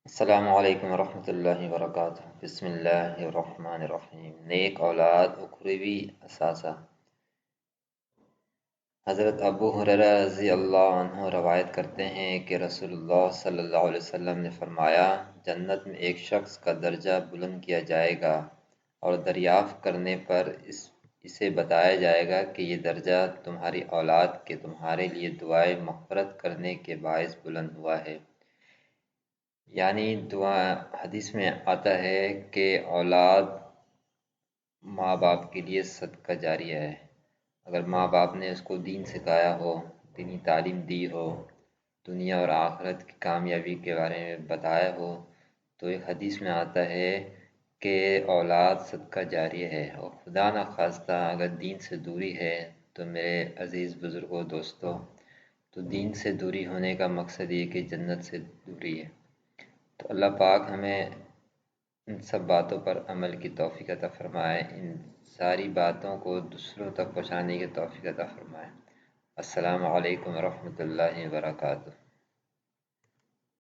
السلام علیکم ورحمۃ اللہ وبرکاتہ۔ بسم اللہ الرحمن الرحیم۔ نیک اولاد اخروی اثاثہ۔ حضرت ابو ہریرہ رضی اللہ عنہ روایت کرتے ہیں کہ رسول اللہ صلی اللہ علیہ وسلم نے فرمایا، جنت میں ایک شخص کا درجہ بلند کیا جائے گا اور دریافت کرنے پر اسے بتایا جائے گا کہ یہ درجہ تمہاری اولاد کے تمہارے لیے دعائے مغفرت کرنے کے باعث بلند ہوا ہے۔ یعنی حدیث میں آتا ہے کہ اولاد ماں باپ کے لیے صدقہ جاریہ ہے۔ اگر ماں باپ نے اس کو دین سکھایا ہو، دینی تعلیم دی ہو، دنیا اور آخرت کی کامیابی کے بارے میں بتایا ہو، تو ایک حدیث میں آتا ہے کہ اولاد صدقہ جاریہ ہے۔ اور خدا نخواستہ اگر دین سے دوری ہے تو میرے عزیز بزرگوں دوستوں، تو دین سے دوری ہونے کا مقصد یہ کہ جنت سے دوری ہے۔ تو اللہ پاک ہمیں ان سب باتوں پر عمل کی توفیق عطا فرمائے، ان ساری باتوں کو دوسروں تک پہنچانے کی توفیق عطا فرمائے۔ السلام علیکم ورحمۃ اللہ وبرکاتہ۔